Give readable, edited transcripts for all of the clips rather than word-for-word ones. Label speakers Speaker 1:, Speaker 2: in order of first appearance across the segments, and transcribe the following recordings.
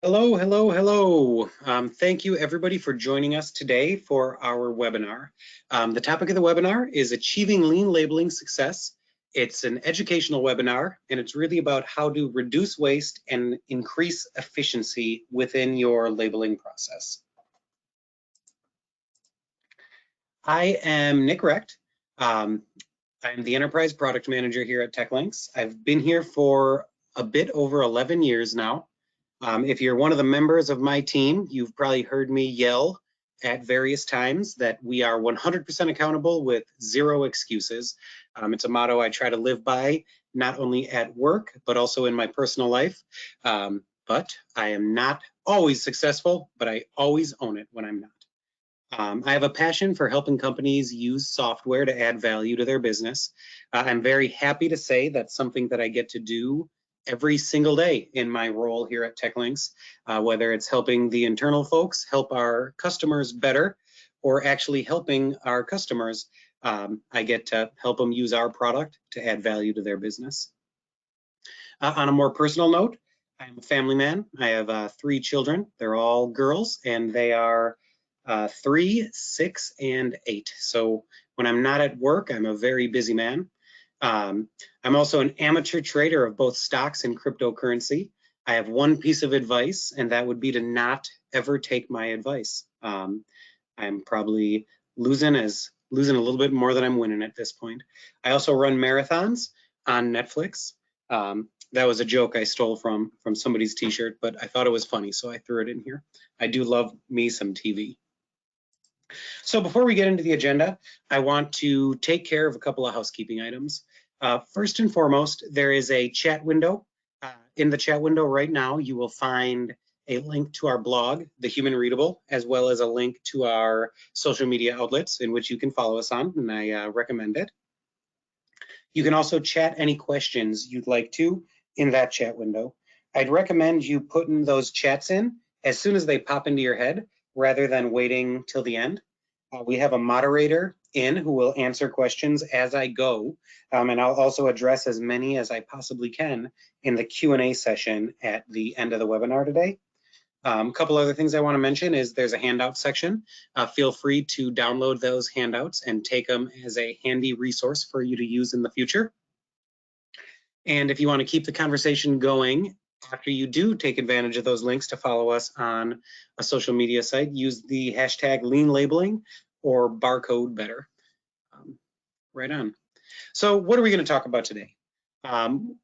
Speaker 1: Hello, hello, hello. Thank you everybody for joining us today for our webinar. The topic of the webinar is Achieving Lean Labeling Success. It's an educational webinar, and it's really about how to reduce waste and increase efficiency within your labeling process. I am Nick Recht. I'm the Enterprise Product Manager here at TechLinks. I've been here for a bit over 11 years now. If you're one of the members of my team, you've probably heard me yell at various times that we are 100% accountable with zero excuses. It's a motto I try to live by, not only at work, but also in my personal life. But I am not always successful, but I always own it when I'm not. I have a passion for helping companies use software to add value to their business. I'm very happy to say that's something that I get to do every single day in my role here at TechLinks, whether it's helping the internal folks help our customers better or actually helping our customers. I get to help them use our product to add value to their business. On a more personal note, I'm a family man. I have 3 children. They're all girls, and they are 3, 6, and 8. So when I'm not at work, I'm a very busy man. I'm also an amateur trader of both stocks and cryptocurrency. I have one piece of advice, and that would be to not ever take my advice. I'm probably losing a little bit more than I'm winning at this point. I also run marathons on Netflix. That was a joke I stole from somebody's t-shirt, but I thought it was funny, so I threw it in here. I do love me some TV. So before we get into the agenda, I want to take care of a couple of housekeeping items. First and foremost, there is a chat window. In the chat window right now, you will find a link to our blog, The Human Readable, as well as a link to our social media outlets in which you can follow us on, and I recommend it. You can also chat any questions you'd like to in that chat window. I'd recommend you putting those chats in as soon as they pop into your head, rather than waiting till the end. We have a moderator in who will answer questions as I go, and I'll also address as many as I possibly can in the Q&A session at the end of the webinar today. A couple other things I want to mention is there's a handout section. Feel free to download those handouts and take them as a handy resource for you to use in the future. And if you want to keep the conversation going after you do take advantage of those links to follow us on a social media site, use the hashtag lean labeling or barcode better. Right on. So what are we going to talk about today? On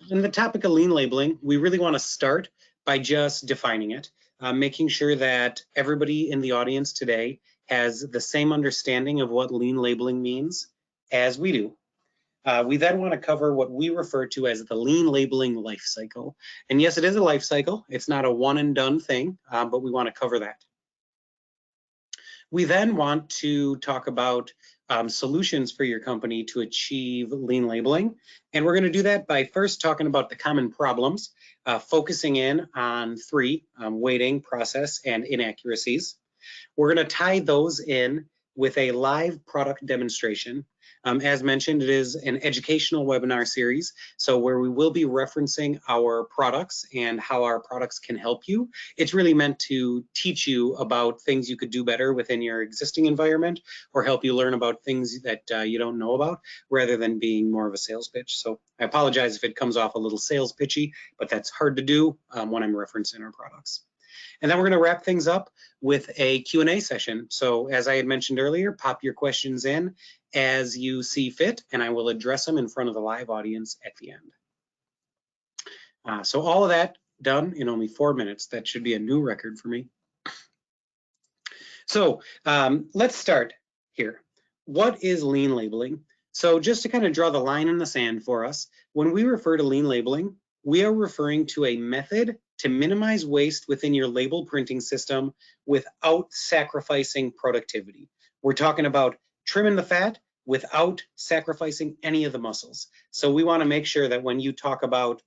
Speaker 1: the topic of lean labeling, we really want to start by just defining it, making sure that everybody in the audience today has the same understanding of what lean labeling means as we do. We then want to cover what we refer to as the lean labeling life cycle. And yes, it is a life cycle. It's not a one and done thing, but we want to cover that. We then want to talk about solutions for your company to achieve lean labeling. And we're going to do that by first talking about the common problems, focusing in on 3, weighting, process, and inaccuracies. We're going to tie those in with a live product demonstration. As mentioned, it is an educational webinar series, so where we will be referencing our products and how our products can help you. It's really meant to teach you about things you could do better within your existing environment or help you learn about things that you don't know about, rather than being more of a sales pitch. So I apologize if it comes off a little sales pitchy, but that's hard to do when I'm referencing our products. And then we're going to wrap things up with a Q&A session. So as I had mentioned earlier, pop your questions in as you see fit, and I will address them in front of the live audience at the end. So all of that done in only 4 minutes. That should be a new record for me. So let's start here. What is lean labeling? So just to kind of draw the line in the sand for us, when we refer to lean labeling, we are referring to a method to minimize waste within your label printing system without sacrificing productivity. We're talking about trimming the fat without sacrificing any of the muscles. So we want to make sure that when you talk about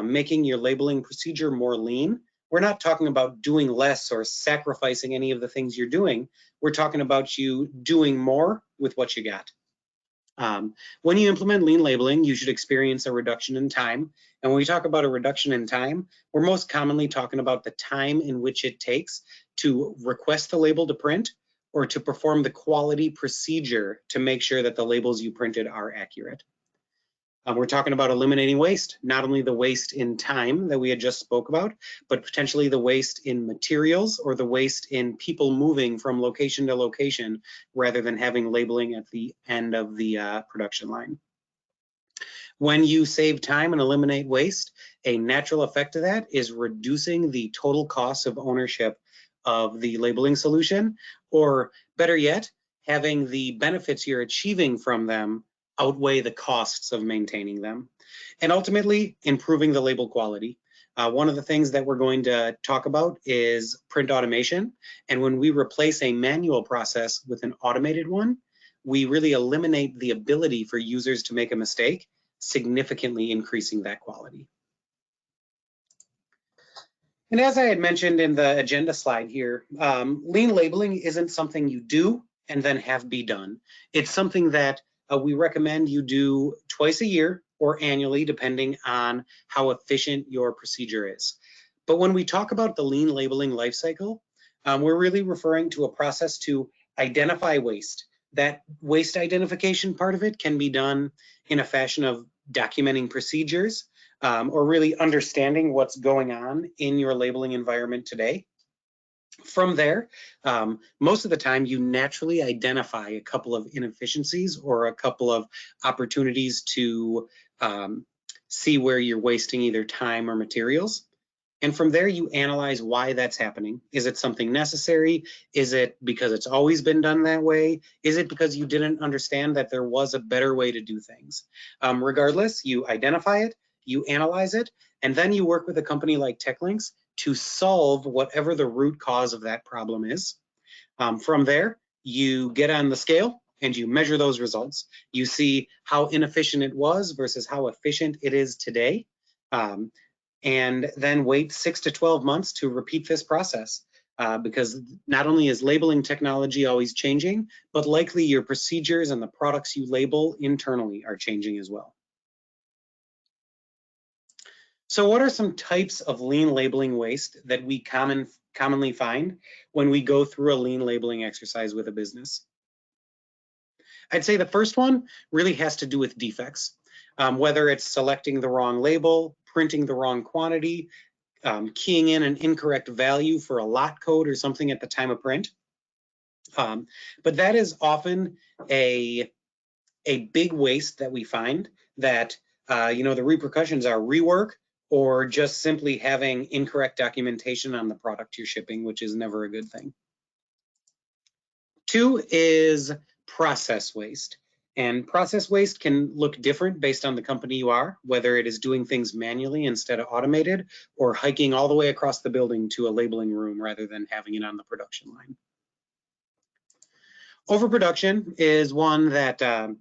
Speaker 1: making your labeling procedure more lean, we're not talking about doing less or sacrificing any of the things you're doing. We're talking about you doing more with what you got. When you implement lean labeling, you should experience a reduction in time. And when we talk about a reduction in time, we're most commonly talking about the time in which it takes to request the label to print or to perform the quality procedure to make sure that the labels you printed are accurate. We're talking about eliminating waste, not only the waste in time that we had just spoke about, but potentially the waste in materials or the waste in people moving from location to location rather than having labeling at the end of the production line. When you save time and eliminate waste, a natural effect of that is reducing the total cost of ownership of the labeling solution, or better yet, having the benefits you're achieving from them outweigh the costs of maintaining them, and ultimately improving the label quality. One of the things that we're going to talk about is print automation. And when we replace a manual process with an automated one, we really eliminate the ability for users to make a mistake, significantly increasing that quality. And as I had mentioned in the agenda slide here, lean labeling isn't something you do and then have be done. It's something that we recommend you do twice a year or annually, depending on how efficient your procedure is. But when we talk about the lean labeling lifecycle, we're really referring to a process to identify waste. That waste identification part of it can be done in a fashion of documenting procedures or really understanding what's going on in your labeling environment today. From there, most of the time you naturally identify a couple of inefficiencies or a couple of opportunities to see where you're wasting either time or materials. And from there, you analyze why that's happening. Is it something necessary? Is it because it's always been done that way? Is it because you didn't understand that there was a better way to do things? Regardless, you identify it, you analyze it, and then you work with a company like TechLinks to solve whatever the root cause of that problem is. From there, you get on the scale and you measure those results. You see how inefficient it was versus how efficient it is today. And then wait 6 to 12 months to repeat this process. Because not only is labeling technology always changing, but likely your procedures and the products you label internally are changing as well. So what are some types of lean labeling waste that we commonly find when we go through a lean labeling exercise with a business? I'd say the first one really has to do with defects, whether it's selecting the wrong label, printing the wrong quantity, keying in an incorrect value for a lot code or something at the time of print. But that is often a big waste that we find that, the repercussions are rework or just simply having incorrect documentation on the product you're shipping, which is never a good thing. 2 is process waste. And process waste can look different based on the company you are, whether it is doing things manually instead of automated, or hiking all the way across the building to a labeling room rather than having it on the production line. Overproduction is one that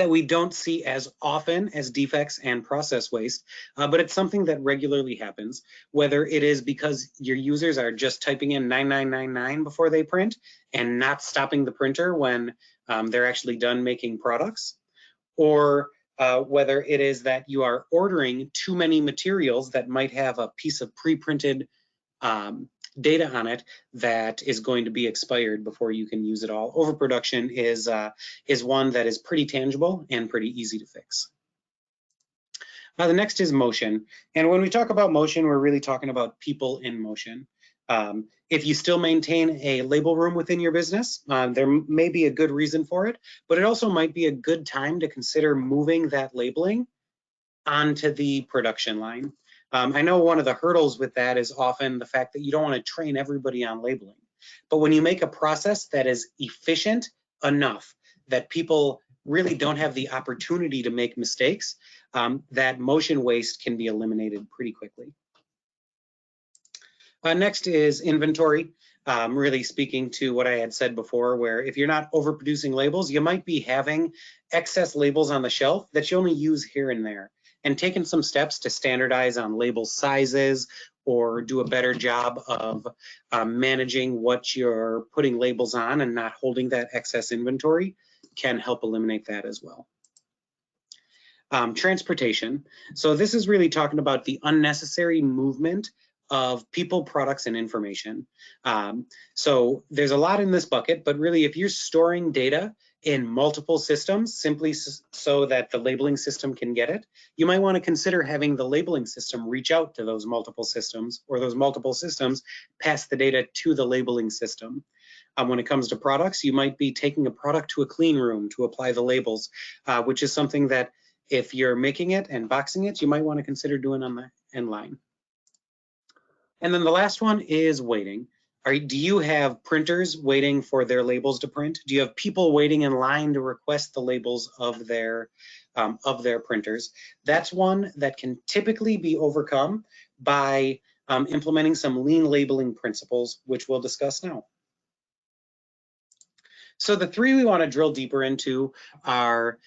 Speaker 1: we don't see as often as defects and process waste, but it's something that regularly happens, whether it is because your users are just typing in 9999 before they print and not stopping the printer when they're actually done making products, or whether it is that you are ordering too many materials that might have a piece of pre-printed data on it that is going to be expired before you can use it all. Overproduction is one that is pretty tangible and pretty easy to fix. The next is motion. And when we talk about motion, we're really talking about people in motion. If you still maintain a label room within your business, there may be a good reason for it, but it also might be a good time to consider moving that labeling onto the production line. I know one of the hurdles with that is often the fact that you don't want to train everybody on labeling. But when you make a process that is efficient enough that people really don't have the opportunity to make mistakes, that motion waste can be eliminated pretty quickly. Next is inventory. Really speaking to what I had said before, where if you're not overproducing labels, you might be having excess labels on the shelf that you only use here and there. And taking some steps to standardize on label sizes or do a better job of managing what you're putting labels on and not holding that excess inventory can help eliminate that as well. Transportation. So this is really talking about the unnecessary movement of people, products, and information. So there's a lot in this bucket, but really if you're storing data in multiple systems simply so that the labeling system can get it, you might want to consider having the labeling system reach out to those multiple systems, or those multiple systems pass the data to the labeling system. When it comes to products, you might be taking a product to a clean room to apply the labels, which is something that if you're making it and boxing it, you might want to consider doing on the end line. And then the last one is waiting. Do you have printers waiting for their labels to print? Do you have people waiting in line to request the labels of their printers? That's one that can typically be overcome by implementing some lean labeling principles, which we'll discuss now. So the three we want to drill deeper into are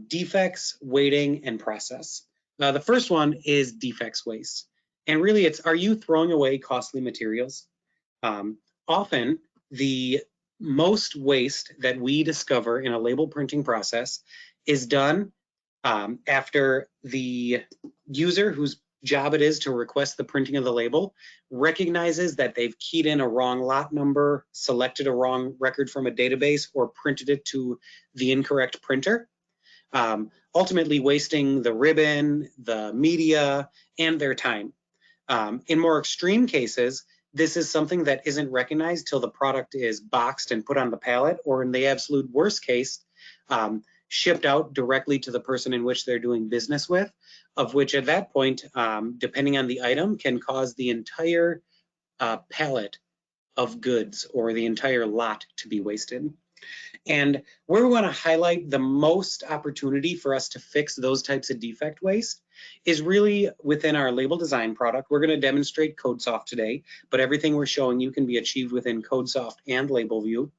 Speaker 1: defects, waiting, and process. The first one is defects waste. And really it's, are you throwing away costly materials? Often the most waste that we discover in a label printing process is done after the user whose job it is to request the printing of the label recognizes that they've keyed in a wrong lot number, selected a wrong record from a database, or printed it to the incorrect printer, ultimately wasting the ribbon, the media, and their time. In more extreme cases, this is something that isn't recognized till the product is boxed and put on the pallet, or in the absolute worst case, shipped out directly to the person in which they're doing business with, of which at that point, depending on the item, can cause the entire pallet of goods or the entire lot to be wasted. And where we want to highlight the most opportunity for us to fix those types of defect waste is really within our label design product. We're going to demonstrate CodeSoft today, but everything we're showing you can be achieved within CodeSoft and LabelView.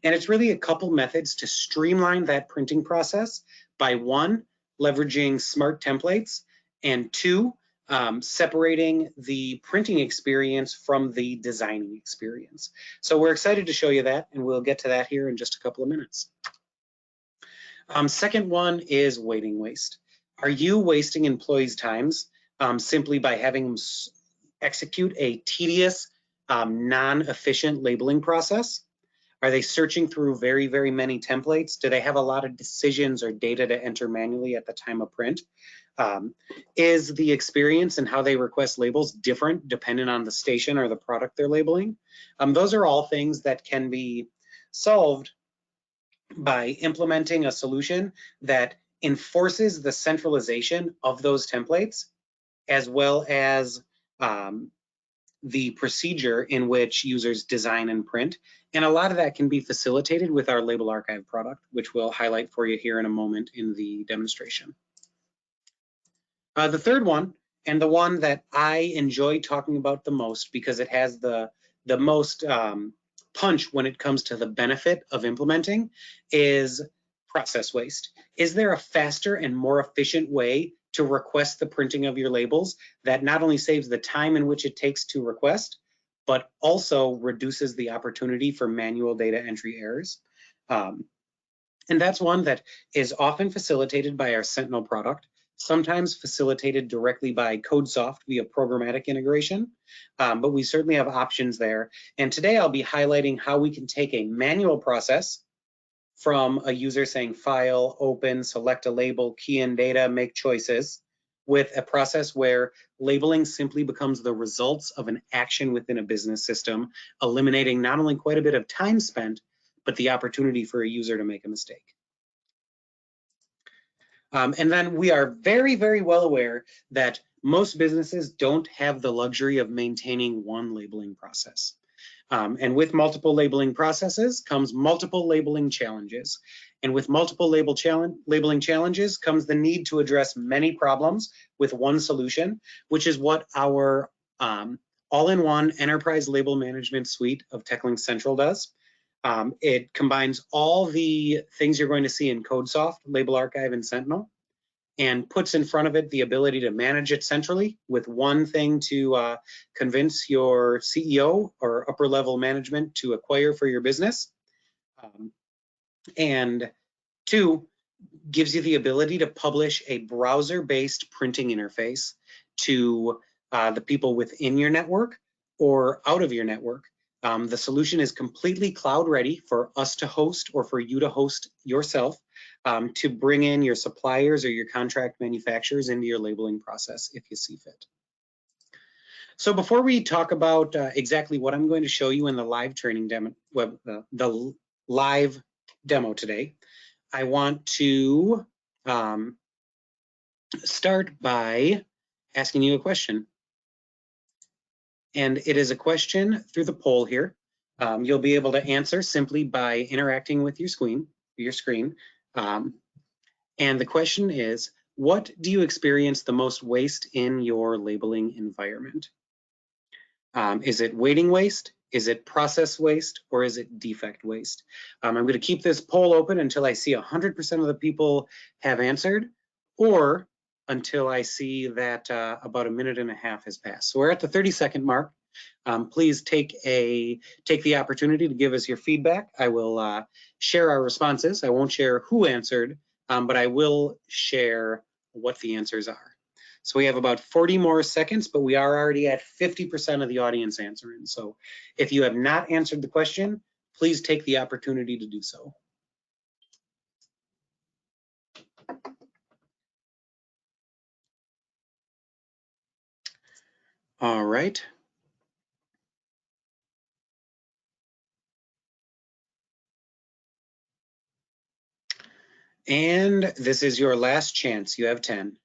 Speaker 1: And it's really a couple methods to streamline that printing process by one, leveraging smart templates, and two, separating the printing experience from the designing experience. So we're excited to show you that, and we'll get to that here in just a couple of minutes. Second one is waiting waste. Are you wasting employees' times simply by having them execute a tedious, non-efficient labeling process? Are they searching through very, very many templates? Do they have a lot of decisions or data to enter manually at the time of print? Is the experience and how they request labels different depending on the station or the product they're labeling? Those are all things that can be solved by implementing a solution that enforces the centralization of those templates, as well as the procedure in which users design and print. And a lot of that can be facilitated with our Label Archive product, which we'll highlight for you here in a moment in the demonstration. The third one, and the one that I enjoy talking about the most because it has the most punch when it comes to the benefit of implementing, is process waste. Is there a faster and more efficient way to request the printing of your labels that not only saves the time in which it takes to request, but also reduces the opportunity for manual data entry errors? And that's one that is often facilitated by our Sentinel product, sometimes facilitated directly by CodeSoft via programmatic integration, but we certainly have options there. And today I'll be highlighting how we can take a manual process from a user saying file, open, select a label, key in data, make choices, with a process where labeling simply becomes the results of an action within a business system, eliminating not only quite a bit of time spent, but the opportunity for a user to make a mistake. And then we are very, very well aware that most businesses don't have the luxury of maintaining one labeling process. And with multiple labeling processes comes multiple labeling challenges. And with multiple labeling challenges comes the need to address many problems with one solution, which is what our all-in-one enterprise label management suite of TechLink Central does. It combines all the things you're going to see in CodeSoft, Label Archive, and Sentinel, and puts in front of it the ability to manage it centrally with one thing to convince your CEO or upper level management to acquire for your business, and 2, gives you the ability to publish a browser-based printing interface to the people within your network or out of your network. The solution is completely cloud ready for us to host or for you to host yourself to bring in your suppliers or your contract manufacturers into your labeling process if you see fit. So before we talk about exactly what I'm going to show you in the live training demo, the live demo today, I want to start by asking you a question. And it is a question through the poll here. You'll be able to answer simply by interacting with your screen. And the question is, what do you experience the most waste in your labeling environment? Is it waiting waste? Is it process waste? Or is it defect waste? I'm going to keep this poll open until I see 100% of the people have answered, or until I see that about 1.5 minutes has passed. So we're at the 30-second mark. Please take the opportunity to give us your feedback. I will share our responses. I won't share who answered, but I will share what the answers are. So we have about 40 more seconds, but we are already at 50% of the audience answering. So if you have not answered the question, please take the opportunity to do so. All right. And this is your last chance. You have 10,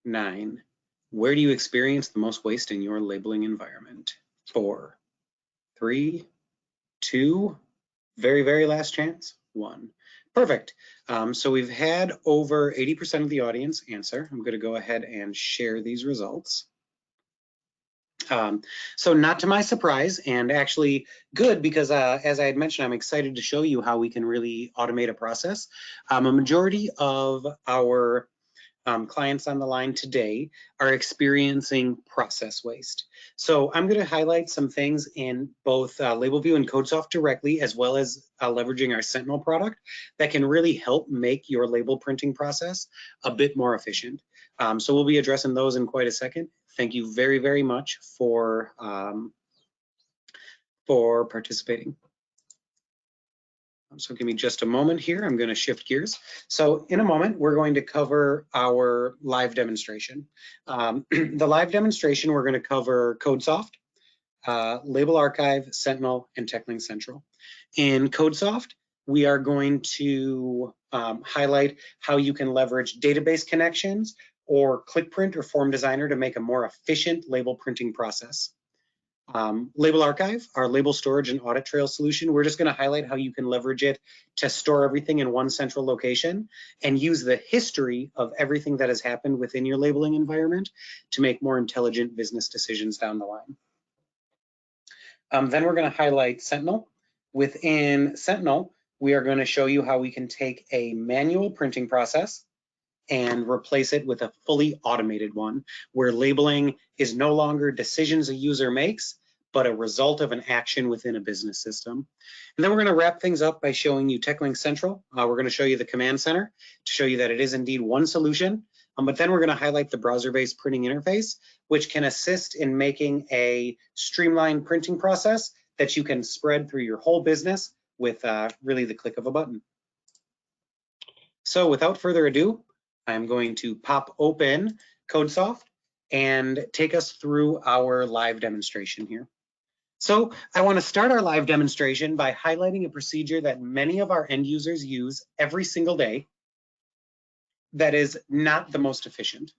Speaker 1: 9. Where do you experience the most waste in your labeling environment? 4, 3, 2, very, very last chance, 1. Perfect. So we've had over 80% of the audience answer. I'm going to go ahead and share these results. So not to my surprise, and actually good, because as I had mentioned, I'm excited to show you how we can really automate a process. A majority of our clients on the line today are experiencing process waste. So I'm going to highlight some things in both LabelView and CodeSoft directly, as well as leveraging our Sentinel product that can really help make your label printing process a bit more efficient. So we'll be addressing those in quite a second. Thank you very, very much for participating. So give me just a moment here. I'm going to shift gears. So in a moment, we're going to cover our live demonstration. The live demonstration, we're going to cover CodeSoft, Label Archive, Sentinel, and TechLink Central. In CodeSoft, we are going to highlight how you can leverage database connections or ClickPrint or Form Designer to make a more efficient label printing process. Label Archive, our label storage and audit trail solution, we're just going to highlight how you can leverage it to store everything in one central location and use the history of everything that has happened within your labeling environment to make more intelligent business decisions down the line. Then we're going to highlight Sentinel. Within Sentinel, we are going to show you how we can take a manual printing process and replace it with a fully automated one, where labeling is no longer decisions a user makes, but a result of an action within a business system. And then we're going to wrap things up by showing you TechLink Central. We're going to show you the command center to show you that it is indeed one solution. But then we're going to highlight the browser-based printing interface, which can assist in making a streamlined printing process that you can spread through your whole business with really the click of a button. So without further ado, I'm going to pop open CodeSoft and take us through our live demonstration here. So I want to start our live demonstration by highlighting a procedure that many of our end users use every single day that is not the most efficient.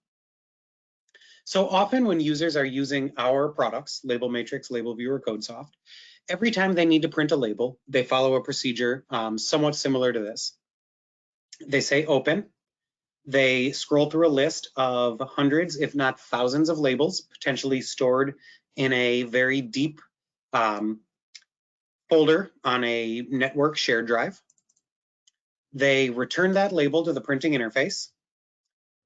Speaker 1: So often when users are using our products, Label Matrix, LabelView, or CodeSoft, every time they need to print a label, they follow a procedure somewhat similar to this. They say open. They scroll through a list of hundreds, if not thousands of labels, potentially stored in a very deep folder on a network shared drive. They return that label to the printing interface.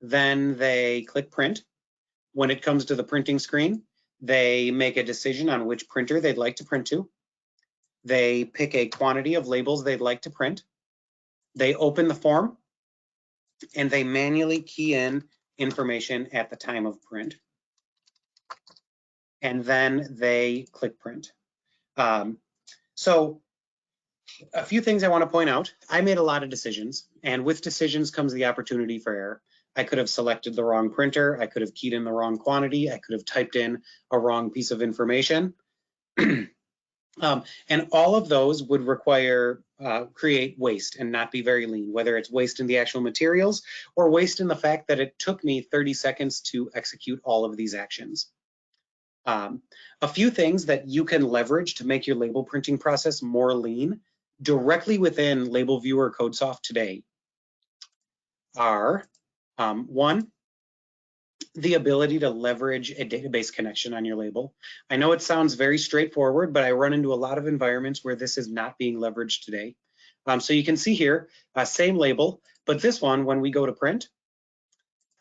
Speaker 1: Then they click print. When it comes to the printing screen, they make a decision on which printer they'd like to print to. They pick a quantity of labels they'd like to print. they open the form and they manually key in information at the time of print. And then they click print. So a few things I want to point out. I made a lot of decisions, and with decisions comes the opportunity for error. I could have selected the wrong printer. I could have keyed in the wrong quantity. I could have typed in a wrong piece of information. And all of those would require, create waste and not be very lean, whether it's waste in the actual materials or waste in the fact that it took me 30 seconds to execute all of these actions. A few things that you can leverage to make your label printing process more lean directly within Label Viewer CodeSoft today are, one, the ability to leverage a database connection on your label. I know it sounds very straightforward, but I run into a lot of environments where this is not being leveraged today. So you can see here, same label, but this one, when we go to print,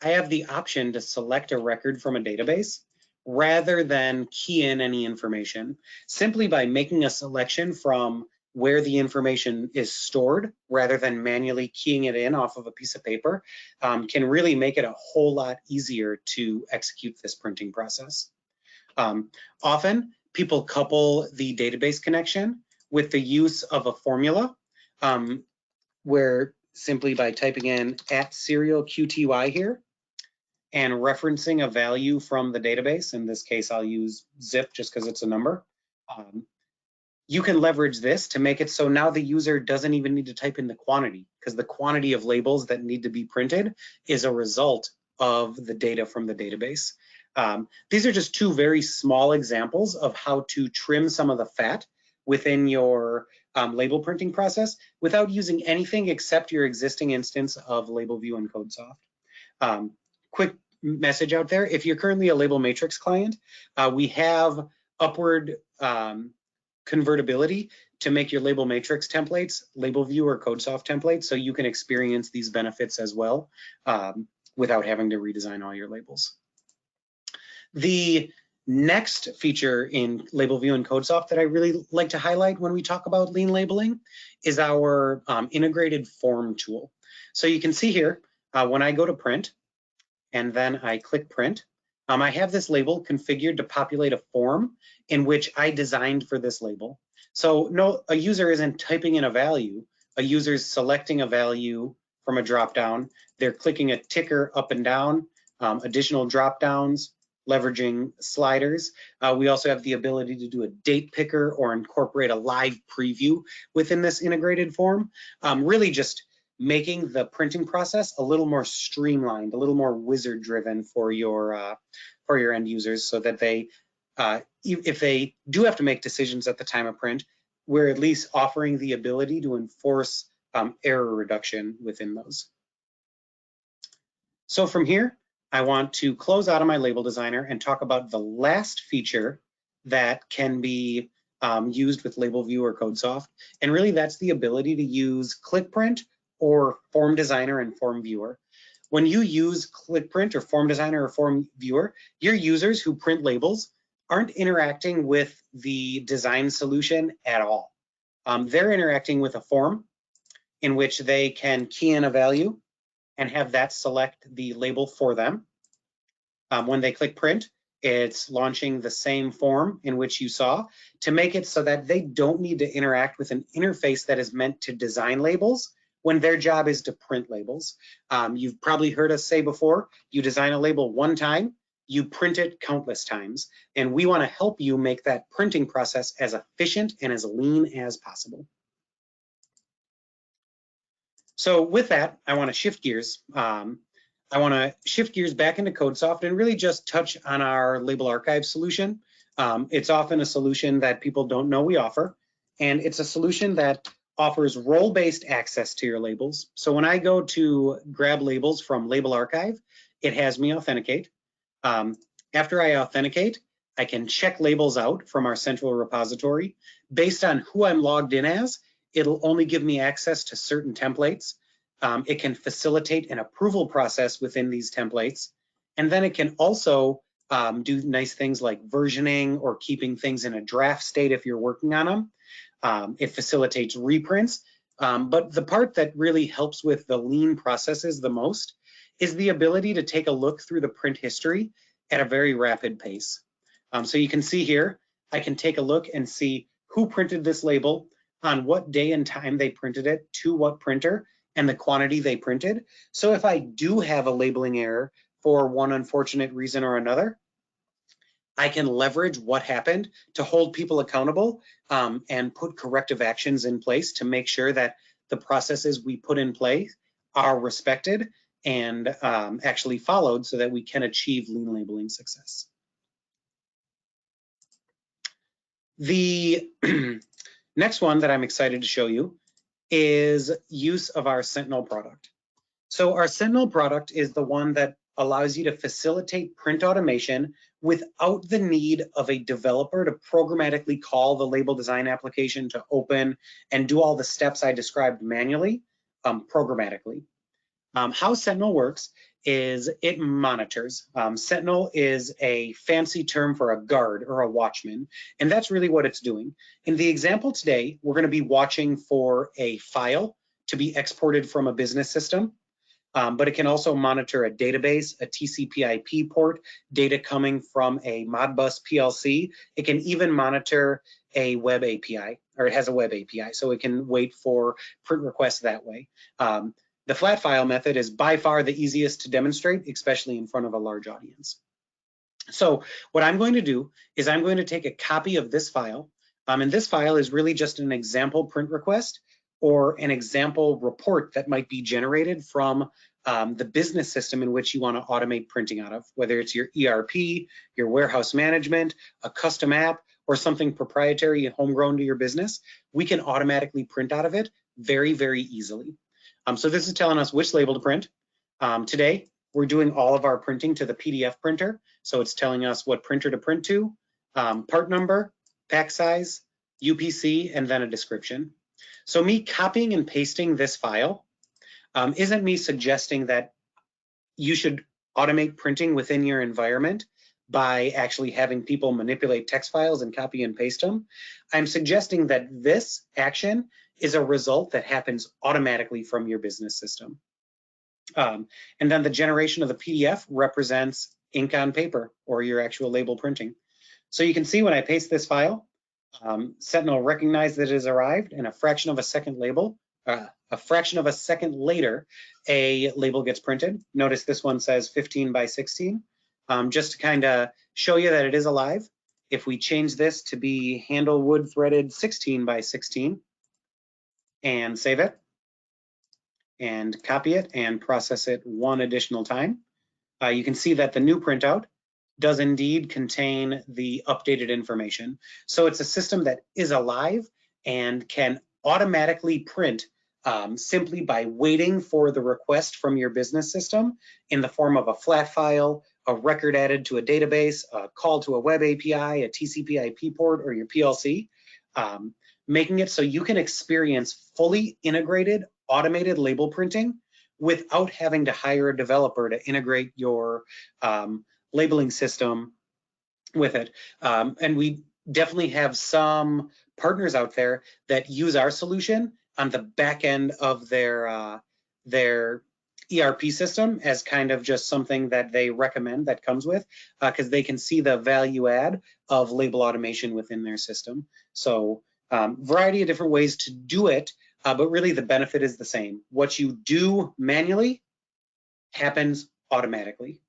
Speaker 1: I have the option to select a record from a database rather than key in any information. Simply by making a selection from where the information is stored rather than manually keying it in off of a piece of paper can really make it a whole lot easier to execute this printing process. Often people couple the database connection with the use of a formula where simply by typing in @serialqty here and referencing a value from the database, in this case I'll use zip just because it's a number, you can leverage this to make it so now the user doesn't even need to type in the quantity, because the quantity of labels that need to be printed is a result of the data from the database. These are just two very small examples of how to trim some of the fat within your label printing process without using anything except your existing instance of LabelView and CodeSoft. Quick message out there, if you're currently a Label Matrix client, we have upward convertibility to make your Label Matrix templates LabelView or CodeSoft templates, so you can experience these benefits as well without having to redesign all your labels. The next feature in LabelView and CodeSoft that I really like to highlight when we talk about lean labeling is our integrated form tool. So you can see here, when I go to print and then I click print, I have this label configured to populate a form in which I designed for this label. So no, a user isn't typing in a value. A user is selecting a value from a dropdown. They're clicking a ticker up and down, additional dropdowns, leveraging sliders. We also have the ability to do a date picker or incorporate a live preview within this integrated form. Really just making the printing process a little more streamlined, a little more wizard driven for your end users, so that they, if they do have to make decisions at the time of print, we're at least offering the ability to enforce error reduction within those. So from here, I want to close out of my label designer and talk about the last feature that can be used with LabelView or CodeSoft. And really that's the ability to use ClickPrint or Form Designer and Form Viewer. When you use ClickPrint or Form Designer or Form Viewer, your users who print labels aren't interacting with the design solution at all. They're interacting with a form in which they can key in a value and have that select the label for them. When they click print, it's launching the same form in which you saw to make it so that they don't need to interact with an interface that is meant to design labels when their job is to print labels. You've probably heard us say before, you design a label one time, you print it countless times, and we want to help you make that printing process as efficient and as lean as possible. So with that, I want to shift gears. I want to shift gears back into CodeSoft and really just touch on our label archive solution. It's often a solution that people don't know we offer, and it's a solution that offers role-based access to your labels. So when I go to grab labels from Label Archive, it has me authenticate. After I authenticate, I can check labels out from our central repository. Based on who I'm logged in as, it'll only give me access to certain templates. It can facilitate an approval process within these templates. And then it can also do nice things like versioning or keeping things in a draft state if you're working on them. It facilitates reprints. But the part that really helps with the lean processes the most is the ability to take a look through the print history at a very rapid pace. So you can see here, I can take a look and see who printed this label, on what day and time they printed it, to what printer, and the quantity they printed. So if I do have a labeling error for one unfortunate reason or another, I can leverage what happened to hold people accountable and put corrective actions in place to make sure that the processes we put in place are respected and actually followed so that we can achieve lean labeling success. The next one that I'm excited to show you is use of our Sentinel product. So our Sentinel product is the one that allows you to facilitate print automation without the need of a developer to programmatically call the label design application to open and do all the steps I described manually, programmatically. How Sentinel works is it monitors. Sentinel is a fancy term for a guard or a watchman, and that's really what it's doing. In the example today, we're going to be watching for a file to be exported from a business system. But it can also monitor a database, a TCP/IP port, data coming from a Modbus PLC. It can even monitor a web API, or it has a web API, so it can wait for print requests that way. The flat file method is by far the easiest to demonstrate, especially in front of a large audience. So what I'm going to do is I'm going to take a copy of this file, and this file is really just an example print request or an example report that might be generated from the business system in which you want to automate printing out of, whether it's your ERP, your warehouse management, a custom app, or something proprietary and homegrown to your business. We can automatically print out of it very, very easily. So this is telling us which label to print. Today, we're doing all of our printing to the PDF printer. So it's telling us what printer to print to, part number, pack size, UPC, and then a description. So me copying and pasting this file isn't me suggesting that you should automate printing within your environment by actually having people manipulate text files and copy and paste them. I'm suggesting that this action is a result that happens automatically from your business system. And then the generation of the PDF represents ink on paper or your actual label printing. So you can see when I paste this file, Sentinel recognized that it has arrived, and a fraction of a second later, a label gets printed. Notice this one says 15 by 16. Just to kind of show you that it is alive, if we change this to be handle wood threaded 16 by 16 and save it and copy it and process it one additional time, you can see that the new printout does indeed contain the updated information. So it's a system that is alive and can automatically print simply by waiting for the request from your business system in the form of a flat file, a record added to a database, a call to a web API, a TCP/IP port, or your PLC, making it so you can experience fully integrated automated label printing without having to hire a developer to integrate your labeling system with it. And we definitely have some partners out there that use our solution on the back end of their ERP system as kind of just something that they recommend that comes with, because they can see the value add of label automation within their system. So variety of different ways to do it, but really the benefit is the same. What you do manually happens automatically.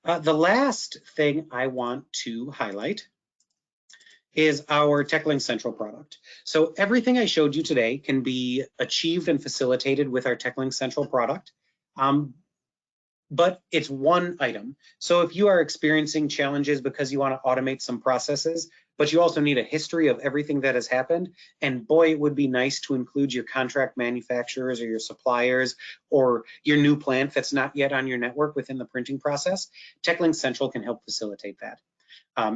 Speaker 1: The last thing I want to highlight is our TechLink Central product. So everything I showed you today can be achieved and facilitated with our TechLink Central product, but it's one item. So if you are experiencing challenges because you want to automate some processes, but you also need a history of everything that has happened, and boy, it would be nice to include your contract manufacturers or your suppliers or your new plant that's not yet on your network within the printing process, TechLink Central can help facilitate that.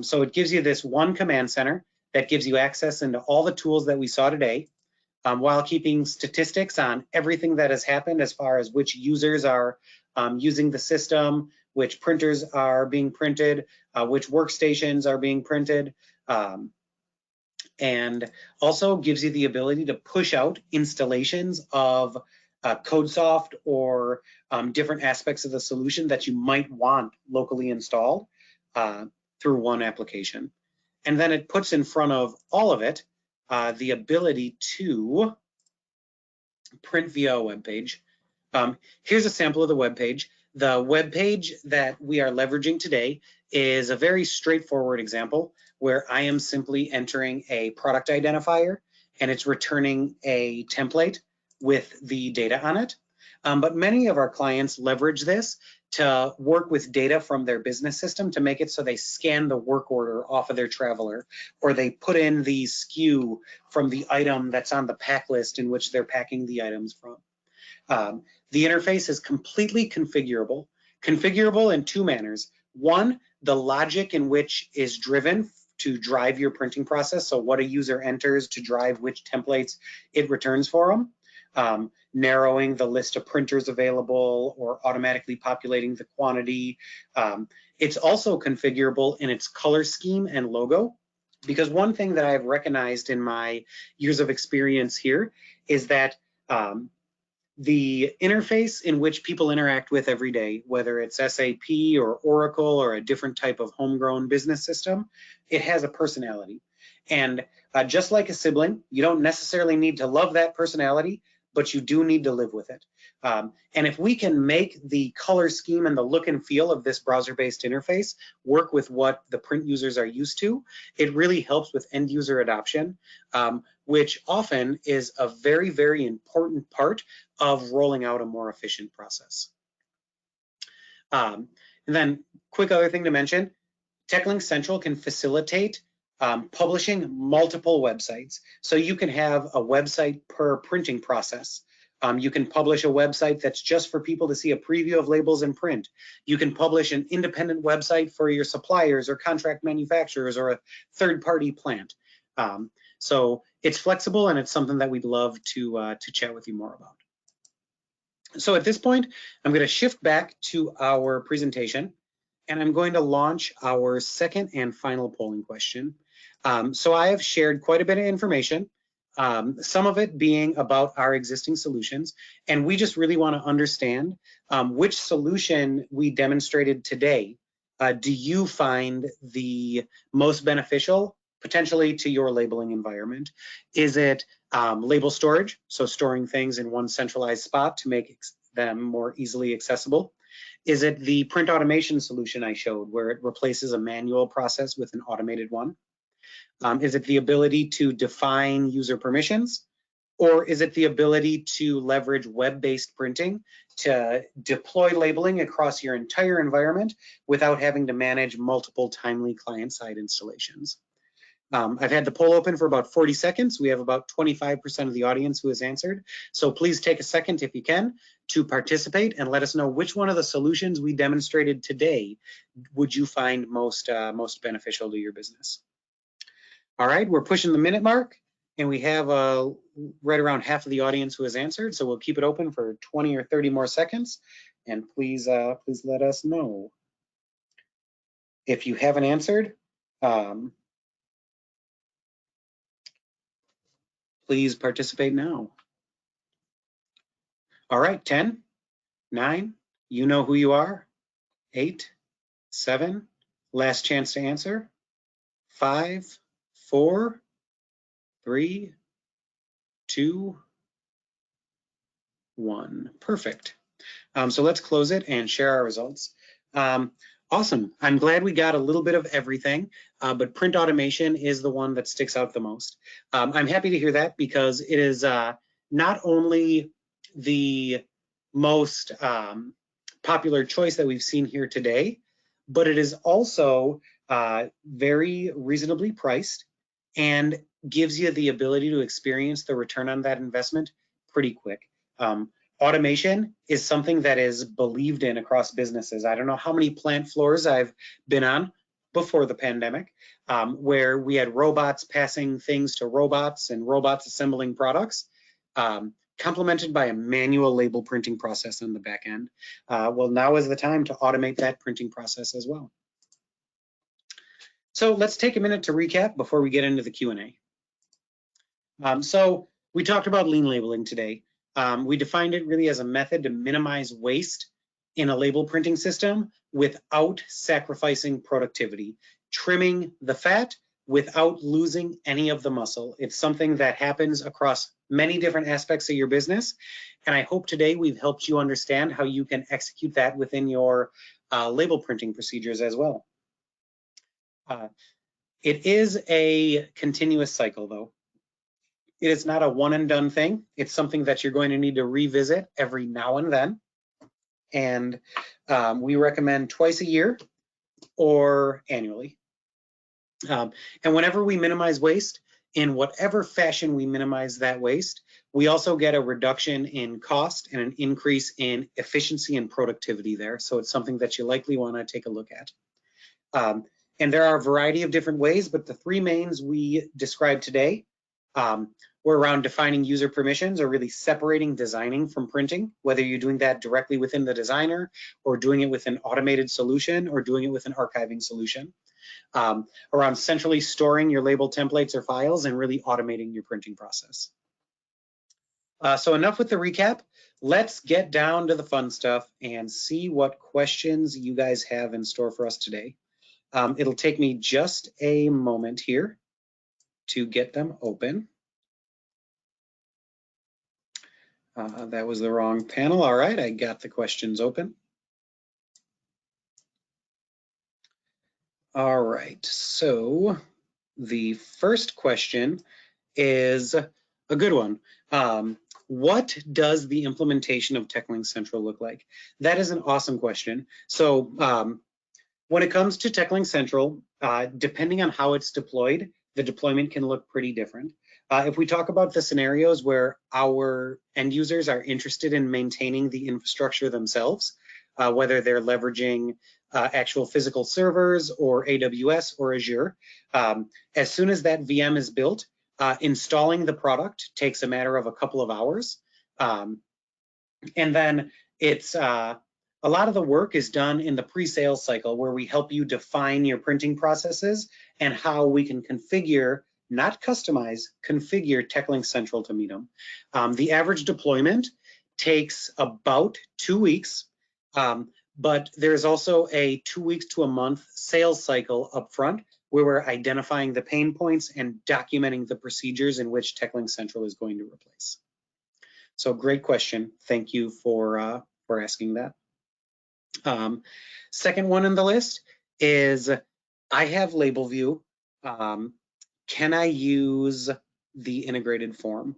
Speaker 1: So it gives you this one command center that gives you access into all the tools that we saw today, while keeping statistics on everything that has happened as far as which users are using the system, which printers are being printed, which workstations are being printed, and also gives you the ability to push out installations of CodeSoft or different aspects of the solution that you might want locally installed through one application. And then it puts in front of all of it the ability to print via a web page. Here's a sample of the web page. The web page that we are leveraging today is a very straightforward example where I am simply entering a product identifier and it's returning a template with the data on it. But many of our clients leverage this to work with data from their business system to make it so they scan the work order off of their traveler, or they put in the SKU from the item that's on the pack list in which they're packing the items from. The interface is completely configurable in two manners. One, the logic in which is driven to drive your printing process, so what a user enters to drive which templates it returns for them. Narrowing the list of printers available or automatically populating the quantity. It's also configurable in its color scheme and logo, because one thing that I've recognized in my years of experience here is that the interface in which people interact with every day, whether it's SAP or Oracle or a different type of homegrown business system, it has a personality. And just like a sibling, you don't necessarily need to love that personality, but you do need to live with it. And if we can make the color scheme and the look and feel of this browser-based interface work with what the print users are used to, it really helps with end user adoption, which often is a very, very important part of rolling out a more efficient process. And then quick other thing to mention, TechLinks Central can facilitate publishing multiple websites. So you can have a website per printing process. You can publish a website that's just for people to see a preview of labels in print. You can publish an independent website for your suppliers or contract manufacturers or a third-party plant. So it's flexible, and it's something that we'd love to chat with you more about. So at this point, I'm going to shift back to our presentation, and I'm going to launch our second and final polling question. So I have shared quite a bit of information, some of it being about our existing solutions, and we just really want to understand which solution we demonstrated today do you find the most beneficial potentially to your labeling environment. Is it label storage, so storing things in one centralized spot to make them more easily accessible? Is it the print automation solution I showed, where it replaces a manual process with an automated one? Is it the ability to define user permissions? Or is it the ability to leverage web-based printing to deploy labeling across your entire environment without having to manage multiple timely client-side installations? I've had the poll open for about 40 seconds. We have about 25% of the audience who has answered. So please take a second, if you can, to participate and let us know which one of the solutions we demonstrated today would you find most beneficial to your business. All right, we're pushing the minute mark, and we have right around half of the audience who has answered. So we'll keep it open for 20 or 30 more seconds, and please let us know if you haven't answered. Please participate now. All right, 10, 9, you know who you are. 8, 7, last chance to answer. 5, 4, 3, 2, 1. Perfect. So let's close it and share our results. Awesome. I'm glad we got a little bit of everything, but print automation is the one that sticks out the most. I'm happy to hear that, because it is not only the most popular choice that we've seen here today, but it is also very reasonably priced and gives you the ability to experience the return on that investment pretty quick. Automation is something that is believed in across businesses. I don't know how many plant floors I've been on before the pandemic, where we had robots passing things to robots and robots assembling products, complemented by a manual label printing process on the back end. Well, now is the time to automate that printing process as well. So let's take a minute to recap before we get into the Q&A. So we talked about lean labeling today. We defined it really as a method to minimize waste in a label printing system without sacrificing productivity, trimming the fat without losing any of the muscle. It's something that happens across many different aspects of your business. And I hope today we've helped you understand how you can execute that within your label printing procedures as well. It is a continuous cycle though. It is not a one and done thing. It's something that you're going to need to revisit every now and then. And we recommend twice a year or annually. And whenever we minimize waste, in whatever fashion we minimize that waste, we also get a reduction in cost and an increase in efficiency and productivity there. So it's something that you likely want to take a look at. And there are a variety of different ways, but the three mains we described today were around defining user permissions or really separating designing from printing, whether you're doing that directly within the designer or doing it with an automated solution or doing it with an archiving solution. Around centrally storing your label templates or files and really automating your printing process. So enough with the recap. Let's get down to the fun stuff and see what questions you guys have in store for us today. It'll take me just a moment here to get them open. That was the wrong panel. All right, I got the questions open. All right, so the first question is a good one. What does the implementation of TechLinks Central look like? That is an awesome question. So when it comes to TechLinks Central, depending on how it's deployed, the deployment can look pretty different. If we talk about the scenarios where our end users are interested in maintaining the infrastructure themselves, whether they're leveraging actual physical servers or AWS or Azure, as soon as that VM is built, installing the product takes a matter of a couple of hours. And then it's a lot of the work is done in the pre-sales cycle where we help you define your printing processes and how we can configure, not customize, configure TechLinks Central to meet them. The average deployment takes about 2 weeks, but there's also a 2 weeks to a month sales cycle up front where we're identifying the pain points and documenting the procedures in which TechLinks Central is going to replace. So great question. Thank you for asking that. Second one in the list is, I have LabelView. Can I use the integrated form?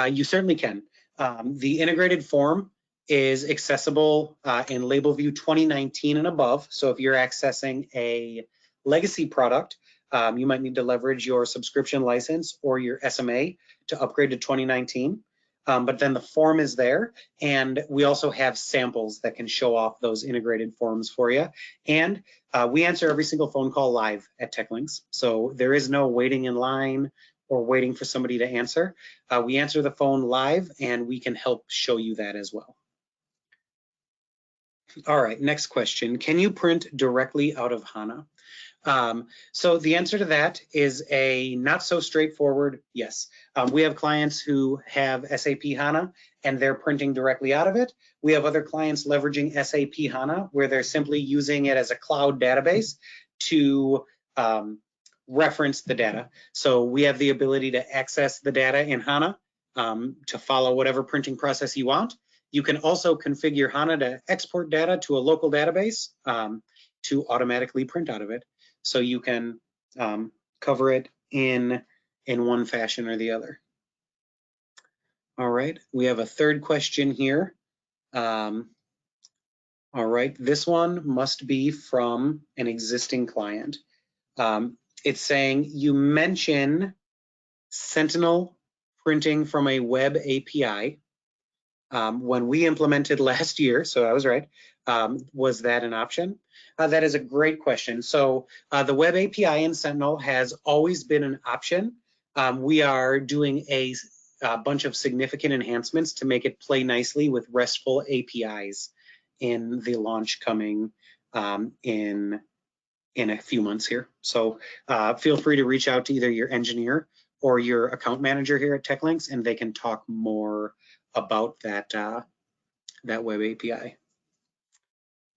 Speaker 1: You certainly can. The integrated form is accessible in LabelView 2019 and above. So if you're accessing a legacy product, you might need to leverage your subscription license or your SMA to upgrade to 2019. But then the form is there, and we also have samples that can show off those integrated forms for you. And we answer every single phone call live at TechLinks, so there is no waiting in line or waiting for somebody to answer. We answer the phone live, and we can help show you that as well. All right, next question. Can you print directly out of HANA? So the answer to that is a not so straightforward yes. We have clients who have SAP HANA and they're printing directly out of it. We have other clients leveraging SAP HANA where they're simply using it as a cloud database to reference the data. So we have the ability to access the data in HANA to follow whatever printing process you want. You can also configure HANA to export data to a local database to automatically print out of it. So you can cover it in one fashion or the other. All right, we have a third question here. All right, this one must be from an existing client. It's saying, you mention Sentinel printing from a web API. When we implemented last year, so I was right, was that an option? That is a great question. So the web API in Sentinel has always been an option. We are doing a bunch of significant enhancements to make it play nicely with RESTful APIs in the launch coming in a few months here. So feel free to reach out to either your engineer or your account manager here at TechLinks, and they can talk more about that, that web API.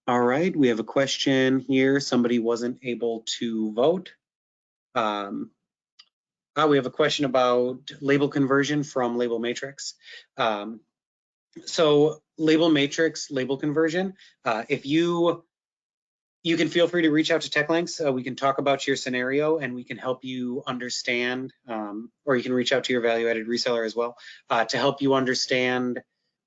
Speaker 1: All right, we have a question here. Somebody wasn't able to vote. We have a question about label conversion from Label Matrix. So Label Matrix, label conversion, if you can feel free to reach out to TechLinks. We can talk about your scenario and we can help you understand, or you can reach out to your value-added reseller as well to help you understand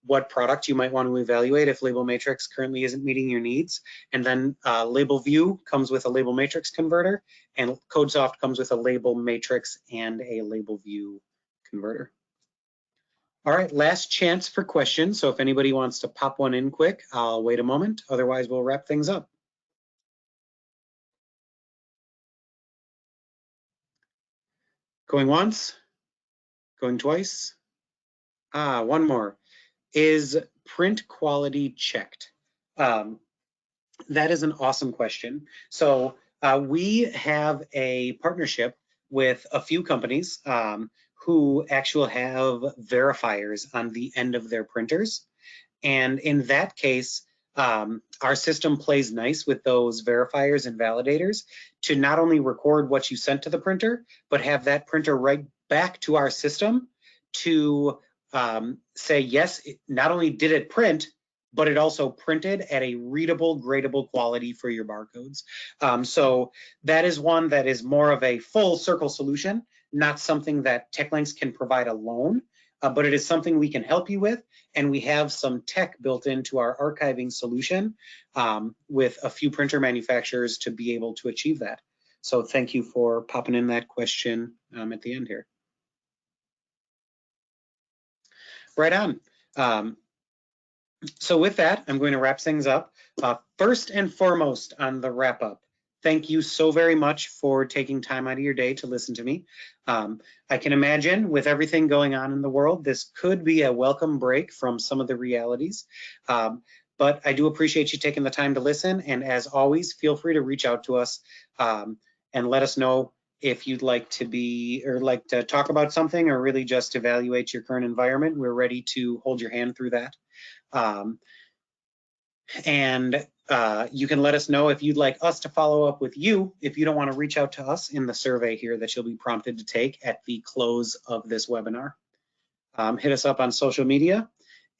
Speaker 1: what product you might want to evaluate if Label Matrix currently isn't meeting your needs. And then Label View comes with a Label Matrix converter, and CodeSoft comes with a Label Matrix and a Label View converter. All right, last chance for questions. So if anybody wants to pop one in quick, I'll wait a moment. Otherwise, we'll wrap things up. Going once, going twice. One more. Is print quality checked? That is an awesome question. So we have a partnership with a few companies who actually have verifiers on the end of their printers. And in that case, our system plays nice with those verifiers and validators to not only record what you sent to the printer, but have that printer write back to our system to say, yes, not only did it print, but it also printed at a readable, gradable quality for your barcodes. So that is one that is more of a full circle solution, not something that TechLinks can provide alone, but it is something we can help you with. And we have some tech built into our archiving solution with a few printer manufacturers to be able to achieve that. So thank you for popping in that question at the end here. Right on. So with that, I'm going to wrap things up. First and foremost on the wrap up, thank you so very much for taking time out of your day to listen to me. I can imagine with everything going on in the world, this could be a welcome break from some of the realities. But I do appreciate you taking the time to listen. And as always, feel free to reach out to us and let us know if you'd like to be or like to talk about something or really just evaluate your current environment. We're ready to hold your hand through that. You can let us know if you'd like us to follow up with you, if you don't want to reach out to us in the survey here that you'll be prompted to take at the close of this webinar. Hit us up on social media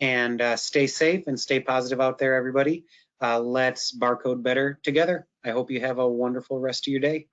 Speaker 1: and stay safe and stay positive out there, everybody. Let's barcode better together. I hope you have a wonderful rest of your day.